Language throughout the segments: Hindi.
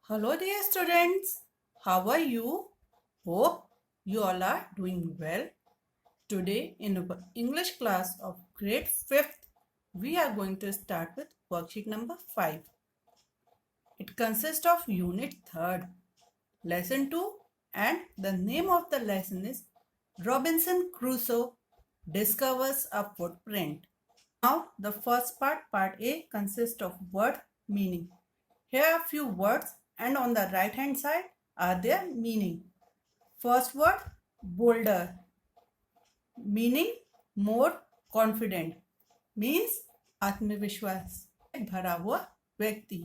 Hello, dear students. How are you? Hope you all are doing well. Today, in our English class of grade 5th, we are going to start with worksheet number 5. It consists of unit 3rd, lesson 2, and the name of the lesson is Robinson Crusoe discovers a footprint. Now, the first part A, consists of word meaning. Here are few words and on the right hand side are their meaning. First word bolder, meaning more confident, means आत्मविश्वास भरा हुआ व्यक्ति,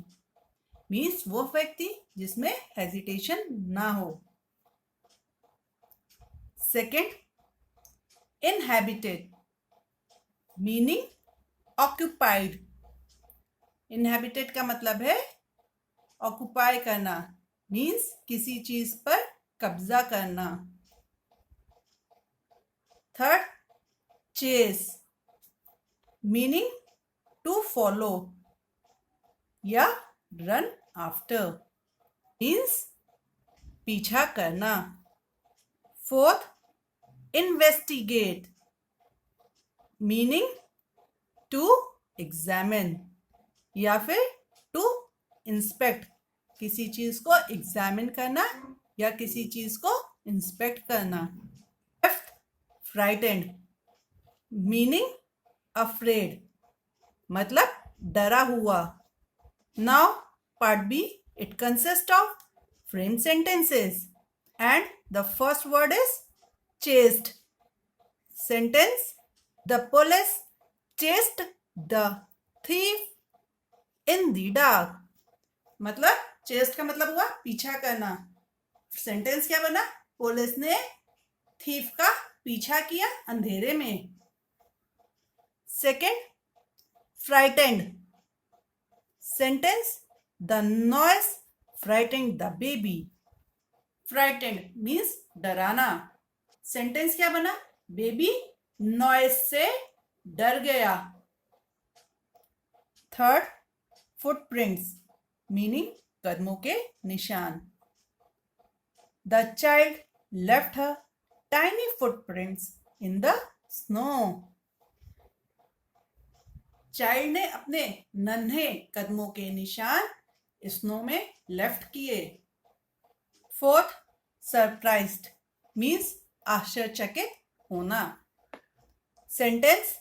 मीन्स वो व्यक्ति जिसमें हेजिटेशन ना हो. Second inhabited, meaning occupied. Inhabited का मतलब है ऑक्यूपाई करना, मीन्स किसी चीज पर कब्जा करना. Third chase, meaning to follow या रन आफ्टर, मीन्स पीछा करना. Fourth investigate, meaning to examine या फिर टू इंस्पेक्ट, किसी चीज को एग्जामिन करना या किसी चीज को इंस्पेक्ट करना. फिफ्थ फ्राइटेंड, मीनिंग अफ्रेड, मतलब डरा हुआ. Now part B, it consist of frame sentences and the first word is chased. Sentence, the police chased the thief in the dark. मतलब चेस्ट का मतलब हुआ पीछा करना. सेंटेंस क्या बना? पुलिस ने थीफ का पीछा किया अंधेरे में. Second frightened, sentence, the noise frightened the baby. Frightened means डराना. सेंटेंस क्या बना? बेबी नॉइस से डर गया. थर्ड फुटप्रिंट्स, मीनिंग कदमों के निशान. The child left her tiny footprints in the snow. Child ने अपने नन्हे कदमों के निशान स्नो में लेफ्ट किए. फोर्थ सरप्राइज्ड, मीन्स आश्चर्यचकित होना. सेंटेंस,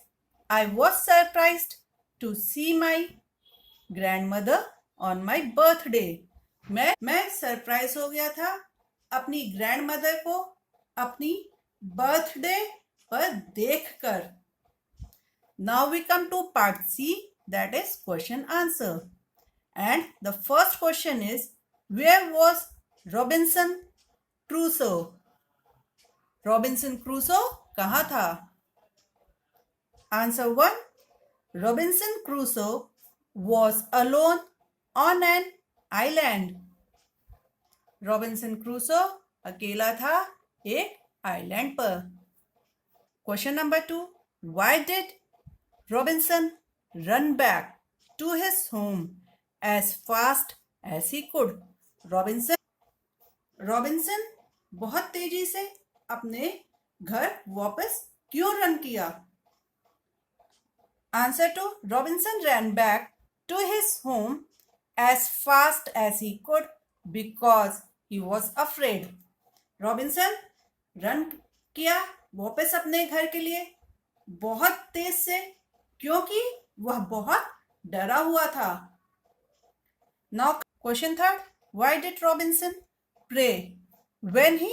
I was surprised to see my grandmother on my birthday. मैं सरप्राइज हो गया था अपनी ग्रैंडमदर को अपनी बर्थडे पर देखकर. Now we come to part C, that is question answer. And the first question is, where was Robinson Crusoe? Robinson Crusoe कहाँ था? Answer one, Robinson Crusoe was alone on an island. रॉबिन्सन क्रूसो अकेला था एक आइलैंड पर. Question number 2, why did Robinson run back to his home as fast as he could? Robinson बहुत तेजी से अपने घर वापस क्यों रन किया? Answer 2, Robinson ran back to his home as fast as he could because he was afraid. Robinson run किया वापस अपने घर के लिए बहुत तेज से, क्योंकि वह बहुत डरा हुआ था. Now question third, why did Robinson pray when he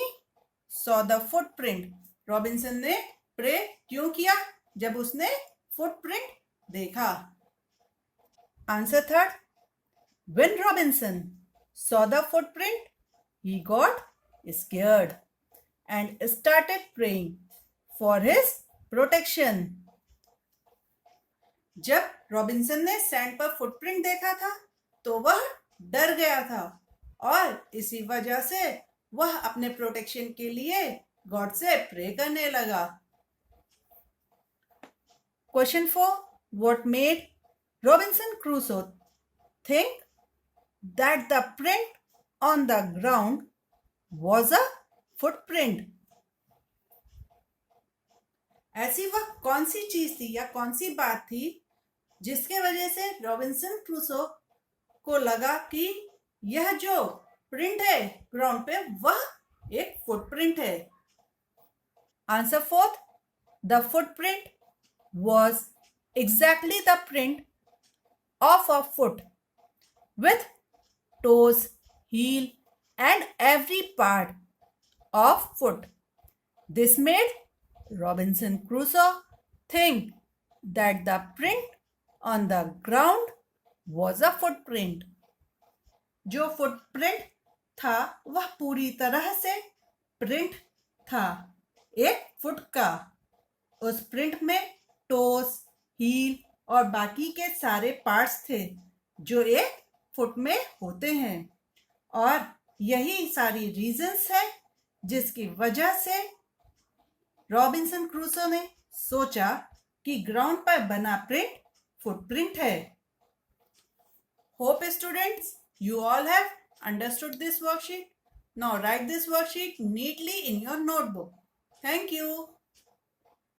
saw the footprint? Robinson ने प्रे क्यों किया जब उसने फुटप्रिंट देखा? Answer third, when Robinson saw the footprint, he got scared and started praying for his protection. जब रॉबिन्सन ने सैंड पर फुटप्रिंट देखा था तो वह डर गया था और इसी वजह से वह अपने प्रोटेक्शन के लिए गॉड से प्रे करने लगा. Question 4, what made Robinson Crusoe think that the print on the ground was a footprint. ऐसी वह कौन सी चीज थी या कौन सी बात थी जिसके वजह से रॉबिन्सन क्रूसो को लगा कि यह जो प्रिंट है ग्राउंड पे वह एक फुटप्रिंट है. Answer fourth, the footprint was exactly the print of a foot with toes, heel and every part of foot. This made Robinson Crusoe think that the print on the ground was a footprint. जो फुटप्रिंट था वह पूरी तरह से प्रिंट था एक फुट का. उस प्रिंट में टोस, हील और बाकी के सारे पार्ट्स थे जो एक फुट में होते हैं. और यही सारी रीजंस है जिसकी वजह से रॉबिन्सन क्रूसो ने सोचा कि ग्राउंड पर बना प्रिंट फुटप्रिंट है. Hope students, you all have understood this worksheet. Now write this worksheet neatly in your notebook. Thank you.